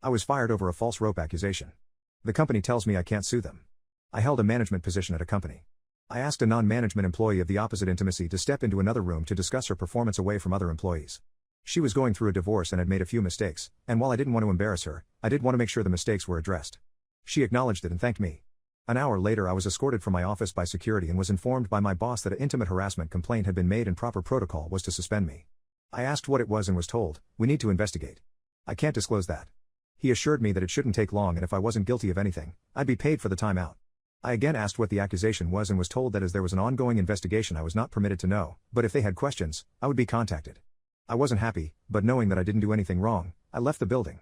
I was fired over a false rope accusation. The company tells me I can't sue them. I held a management position at a company. I asked a non-management employee of the opposite intimacy to step into another room to discuss her performance away from other employees. She was going through a divorce and had made a few mistakes, and while I didn't want to embarrass her, I did want to make sure the mistakes were addressed. She acknowledged it and thanked me. An hour later I was escorted from my office by security and was informed by my boss that an intimate harassment complaint had been made and proper protocol was to suspend me. I asked what it was and was told, "We need to investigate." I can't disclose that. He assured me that it shouldn't take long and if I wasn't guilty of anything, I'd be paid for the time out. I again asked what the accusation was and was told that as there was an ongoing investigation I was not permitted to know, but if they had questions, I would be contacted. I wasn't happy, but knowing that I didn't do anything wrong, I left the building.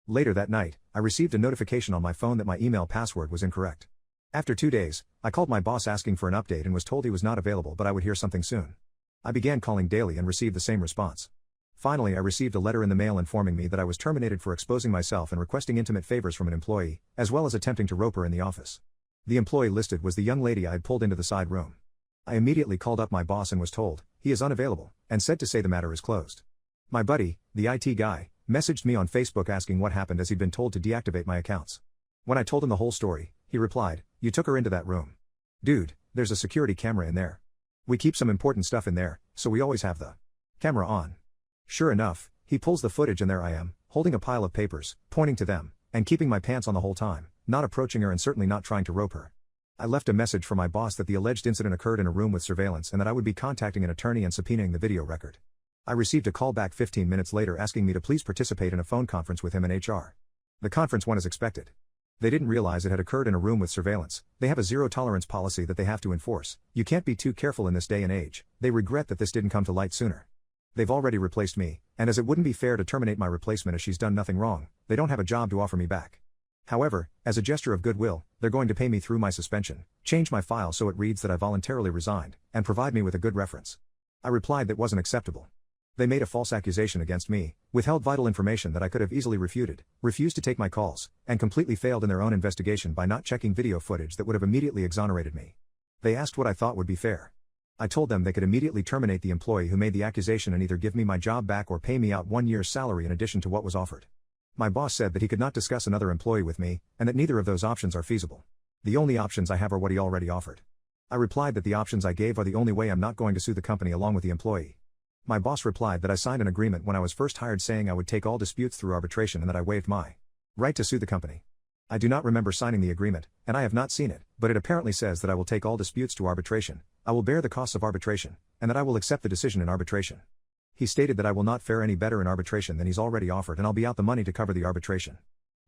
Later that night, I received a notification on my phone that my email password was incorrect. After 2 days, I called my boss asking for an update and was told he was not available but I would hear something soon. I began calling daily and received the same response. Finally I received a letter in the mail informing me that I was terminated for exposing myself and requesting intimate favors from an employee, as well as attempting to rope her in the office. The employee listed was the young lady I had pulled into the side room. I immediately called up my boss and was told, he is unavailable, and said to say the matter is closed. My buddy, the IT guy, messaged me on Facebook asking what happened as he'd been told to deactivate my accounts. When I told him the whole story, he replied, "You took her into that room. Dude, there's a security camera in there. We keep some important stuff in there, so we always have the camera on." Sure enough, he pulls the footage and there I am, holding a pile of papers, pointing to them, and keeping my pants on the whole time, not approaching her and certainly not trying to rope her. I left a message for my boss that the alleged incident occurred in a room with surveillance and that I would be contacting an attorney and subpoenaing the video record. I received a call back 15 minutes later asking me to please participate in a phone conference with him and HR. The conference went as expected. They didn't realize it had occurred in a room with surveillance. They have a zero-tolerance policy that they have to enforce. You can't be too careful in this day and age. They regret that this didn't come to light sooner. They've already replaced me, and as it wouldn't be fair to terminate my replacement as she's done nothing wrong, they don't have a job to offer me back. However, as a gesture of goodwill, they're going to pay me through my suspension, change my file so it reads that I voluntarily resigned, and provide me with a good reference. I replied that wasn't acceptable. They made a false accusation against me, withheld vital information that I could have easily refuted, refused to take my calls, and completely failed in their own investigation by not checking video footage that would have immediately exonerated me. They asked what I thought would be fair. I told them they could immediately terminate the employee who made the accusation and either give me my job back or pay me out 1 year's salary in addition to what was offered. My boss said that he could not discuss another employee with me, and that neither of those options are feasible. The only options I have are what he already offered. I replied that the options I gave are the only way I'm not going to sue the company along with the employee. My boss replied that I signed an agreement when I was first hired saying I would take all disputes through arbitration and that I waived my right to sue the company. I do not remember signing the agreement, and I have not seen it, but it apparently says that I will take all disputes to arbitration, I will bear the costs of arbitration, and that I will accept the decision in arbitration. He stated that I will not fare any better in arbitration than he's already offered and I'll be out the money to cover the arbitration.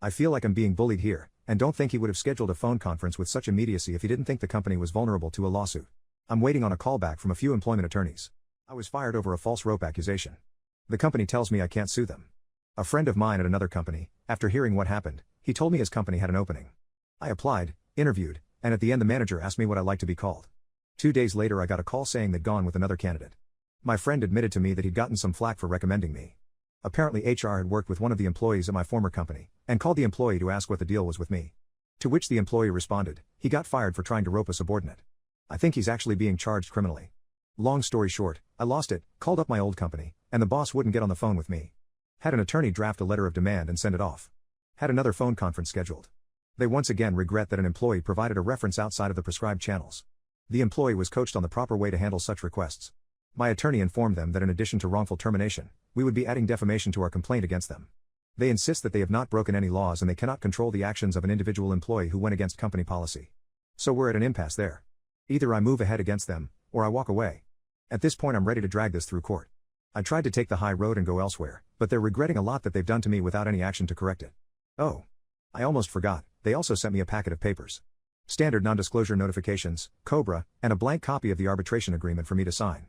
I feel like I'm being bullied here, and don't think he would have scheduled a phone conference with such immediacy if he didn't think the company was vulnerable to a lawsuit. I'm waiting on a callback from a few employment attorneys. I was fired over a false rope accusation. The company tells me I can't sue them. A friend of mine at another company, after hearing what happened, he told me his company had an opening. I applied, interviewed, and at the end the manager asked me what I'd like to be called. 2 days later I got a call saying they'd gone with another candidate. My friend admitted to me that he'd gotten some flack for recommending me. Apparently HR had worked with one of the employees at my former company, and called the employee to ask what the deal was with me. To which the employee responded, he got fired for trying to rope a subordinate. I think he's actually being charged criminally. Long story short, I lost it, called up my old company, and the boss wouldn't get on the phone with me. Had an attorney draft a letter of demand and send it off. Had another phone conference scheduled. They once again regret that an employee provided a reference outside of the prescribed channels. The employee was coached on the proper way to handle such requests. My attorney informed them that in addition to wrongful termination, we would be adding defamation to our complaint against them. They insist that they have not broken any laws and they cannot control the actions of an individual employee who went against company policy. So we're at an impasse there. Either I move ahead against them, or I walk away. At this point I'm ready to drag this through court. I tried to take the high road and go elsewhere, but they're regretting a lot that they've done to me without any action to correct it. Oh. I almost forgot, they also sent me a packet of papers. Standard non-disclosure notifications, COBRA, and a blank copy of the arbitration agreement for me to sign.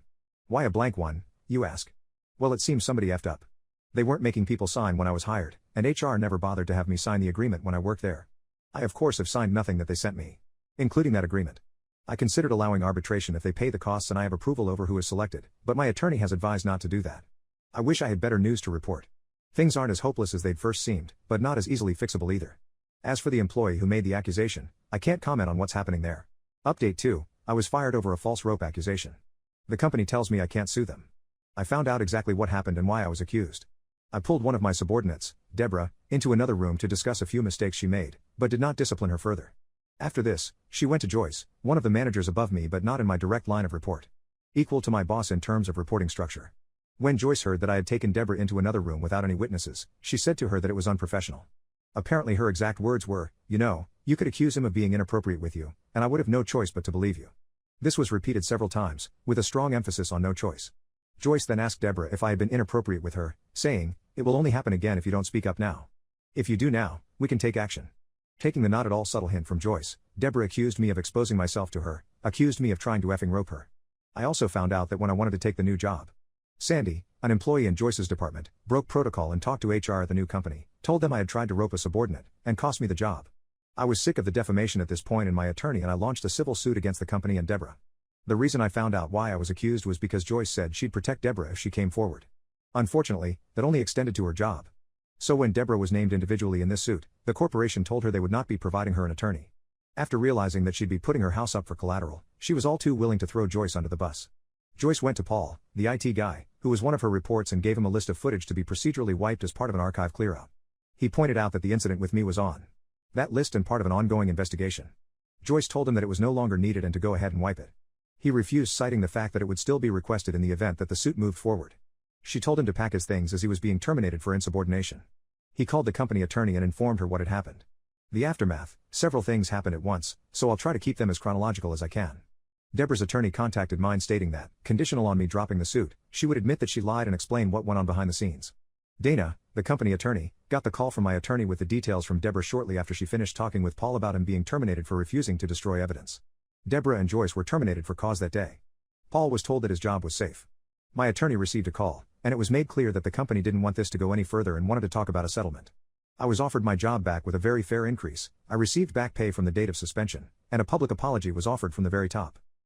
Why a blank one, you ask? Well, it seems somebody effed up. They weren't making people sign when I was hired, and HR never bothered to have me sign the agreement when I worked there. I of course have signed nothing that they sent me, including that agreement. I considered allowing arbitration if they pay the costs and I have approval over who is selected, but my attorney has advised not to do that. I wish I had better news to report. Things aren't as hopeless as they'd first seemed, but not as easily fixable either. As for the employee who made the accusation, I can't comment on what's happening there. Update 2, I was fired over a false rope accusation. The company tells me I can't sue them. I found out exactly what happened and why I was accused. I pulled one of my subordinates, Deborah, into another room to discuss a few mistakes she made, but did not discipline her further. After this, she went to Joyce, one of the managers above me but not in my direct line of report. Equal to my boss in terms of reporting structure. When Joyce heard that I had taken Deborah into another room without any witnesses, she said to her that it was unprofessional. Apparently her exact words were, you could accuse him of being inappropriate with you, and I would have no choice but to believe you. This was repeated several times, with a strong emphasis on no choice. Joyce then asked Deborah if I had been inappropriate with her, saying, "It will only happen again if you don't speak up now. If you do now, we can take action." Taking the not at all subtle hint from Joyce, Deborah accused me of exposing myself to her, accused me of trying to effing rope her. I also found out that when I wanted to take the new job, Sandy, an employee in Joyce's department, broke protocol and talked to HR at the new company, told them I had tried to rope a subordinate, and cost me the job. I was sick of the defamation at this point in my attorney and I launched a civil suit against the company and Deborah. The reason I found out why I was accused was because Joyce said she'd protect Deborah if she came forward. Unfortunately, that only extended to her job. So when Deborah was named individually in this suit, the corporation told her they would not be providing her an attorney. After realizing that she'd be putting her house up for collateral, she was all too willing to throw Joyce under the bus. Joyce went to Paul, the IT guy, who was one of her reports and gave him a list of footage to be procedurally wiped as part of an archive clearout. He pointed out that the incident with me was on that list and part of an ongoing investigation. Joyce told him that it was no longer needed and to go ahead and wipe it. He refused, citing the fact that it would still be requested in the event that the suit moved forward. She told him to pack his things as he was being terminated for insubordination. He called the company attorney and informed her what had happened. The aftermath: several things happened at once, so I'll try to keep them as chronological as I can. Deborah's attorney contacted mine stating that, conditional on me dropping the suit, she would admit that she lied and explain what went on behind the scenes. Dana, the company attorney, got the call from my attorney with the details from Deborah shortly after she finished talking with Paul about him being terminated for refusing to destroy evidence. Deborah and Joyce were terminated for cause that day. Paul was told that his job was safe. My attorney received a call, and it was made clear that the company didn't want this to go any further and wanted to talk about a settlement. I was offered my job back with a very fair increase, I received back pay from the date of suspension, and a public apology was offered from the very top.